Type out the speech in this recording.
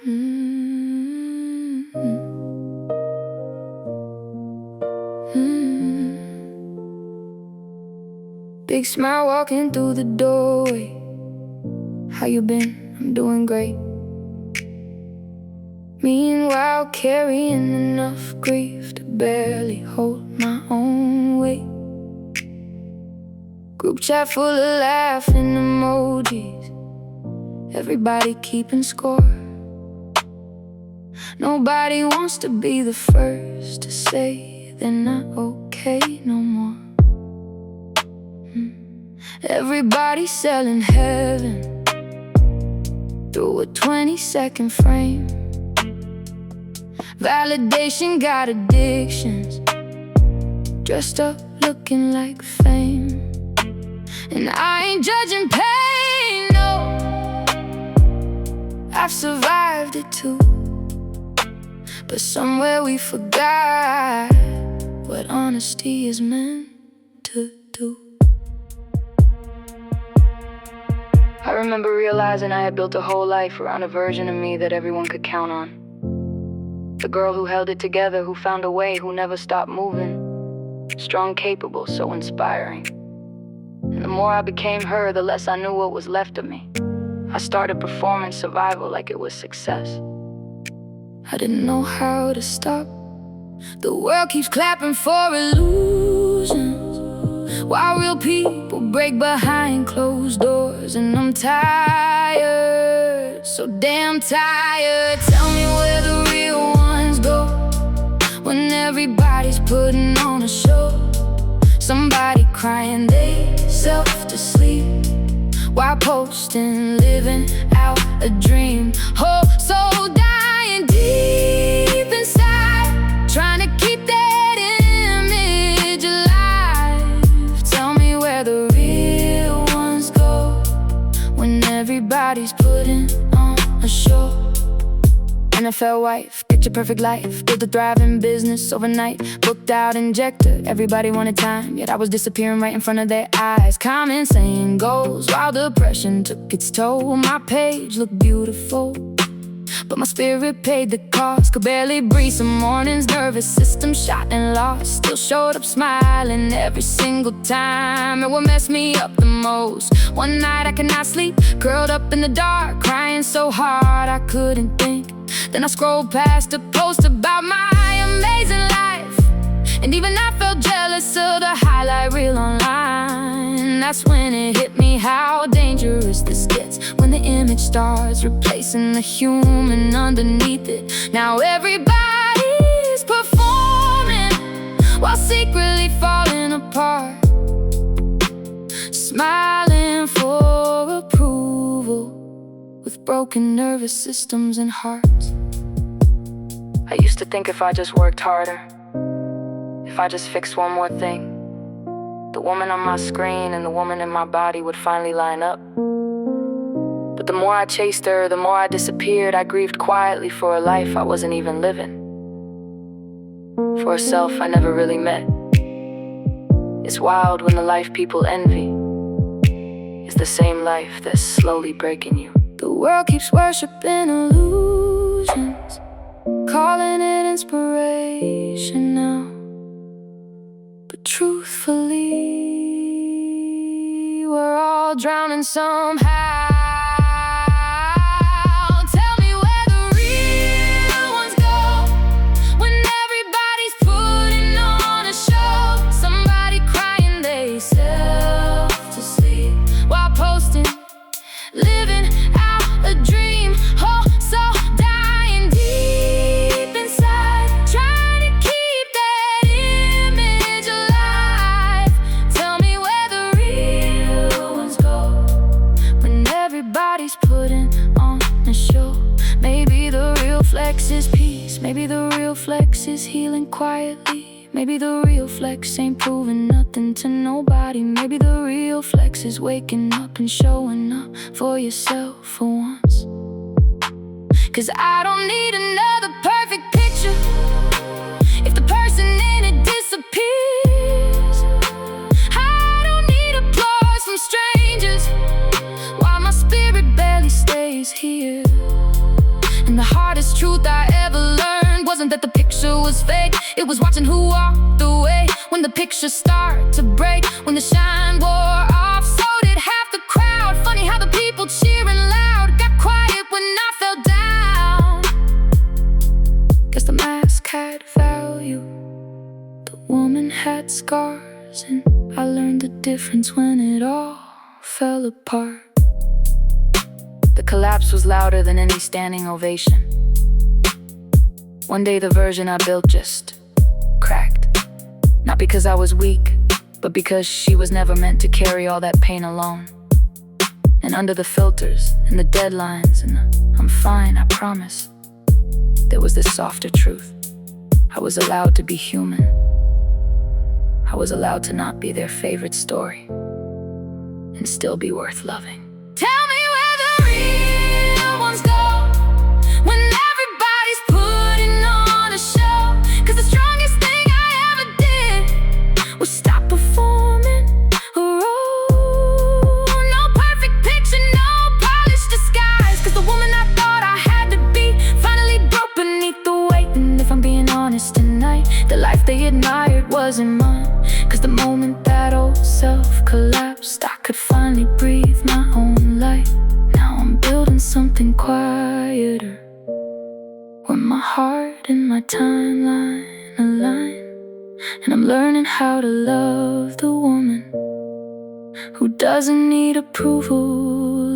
Mm-hmm. Big smile walking through the doorway. How you been? I'm doing great. Meanwhile, carrying enough grief to barely hold my own weight. Group chat full of laughing emojis, everybody keeping score. Nobody wants to be the first to say they're not okay no more. Everybody selling heaven through a 20-second frame. Validation got addictions, dressed up looking like fame. And I ain't judging pain, no, I've survived it too. But somewhere we forgot what honesty is meant to do. I remember realizing I had built a whole life around a version of me that everyone could count on. The girl who held it together, who found a way, who never stopped moving. Strong, capable, so inspiring. And the more I became her, the less I knew what was left of me. I started performing survival like it was success. I didn't know how to stop. The world keeps clapping for illusions, while real people break behind closed doors. And I'm tired, so damn tired. Tell me where the real ones go when everybody's putting on a show. Somebody crying theyself to sleep while posting, living out a dream. Oh, so dying deep inside, trying to keep that image alive. Tell me where the real ones go when everybody's putting on a show. NFL wife, picture perfect life, built a thriving business overnight, booked out injector, everybody wanted time, yet I was disappearing right in front of their eyes. Comments saying goals while depression took its toll. My page looked beautiful, but my spirit paid the cost. Could barely breathe some mornings, nervous system shot and lost. Still showed up smiling every single time. It would mess me up the most. One night I could not sleep, curled up in the dark, crying so hard I couldn't think. Then I scrolled past a post about my amazing life, and even I felt jealous of the highlight reel online. That's when it hit me how dangerous this gets, when the image starts replacing the human underneath it. Now everybody's performing while secretly falling apart, smiling for approval with broken nervous systems and hearts. I used to think if I just worked harder, if I just fixed one more thing, the woman on my screen and the woman in my body would finally line up. But the more I chased her, the more I disappeared. I grieved quietly for a life I wasn't even living, for a self I never really met. It's wild when the life people envy is the same life that's slowly breaking you. The world keeps worshiping illusions, calling it inspiration now. But truthfully, we're all drowning somehow. Tell me where the real ones go when everybody's putting on a show. Somebody crying theyself to sleep while posting, living out a dream. Oh, so dying deep inside, trying to keep that image alive. Tell me where the real ones go when everybody's putting on a show. Maybe the real flex is peace, maybe the real flex is healing quietly. Maybe the real flex ain't proving nothing to nobody. Maybe the real flex is waking up and showing up for yourself for once. 'Cause I don't need another perfect picture if the person in it disappears. I don't need applause from strangers while my spirit barely stays here. And the heart truth I ever learned wasn't that the picture was fake. It was watching who walked away when the picture started to break. When the shine wore off, so did half the crowd. Funny how the people cheering loud got quiet when I fell down. Guess the mask had value. The woman had scars, and I learned the difference when it all fell apart. The collapse was louder than any standing ovation. One day the version I built just cracked. Not because I was weak, but because she was never meant to carry all that pain alone. And under the filters, and the deadlines, and the "I'm fine, I promise," there was this softer truth. I was allowed to be human. I was allowed to not be their favorite story, and still be worth loving. Tell me where the real ones go when everybody's putting on a show. 'Cause the strongest thing I ever did was stop performing a role. No perfect picture, no polished disguise. 'Cause the woman I thought I had to be finally broke beneath the weight. And if I'm being honest tonight, the life they admired wasn't mine. 'Cause the moment that old self collapsed, I could finally breathe my own life. Now I'm building something quieter, where my heart and my timeline align. And I'm learning how to love the woman who doesn't need approval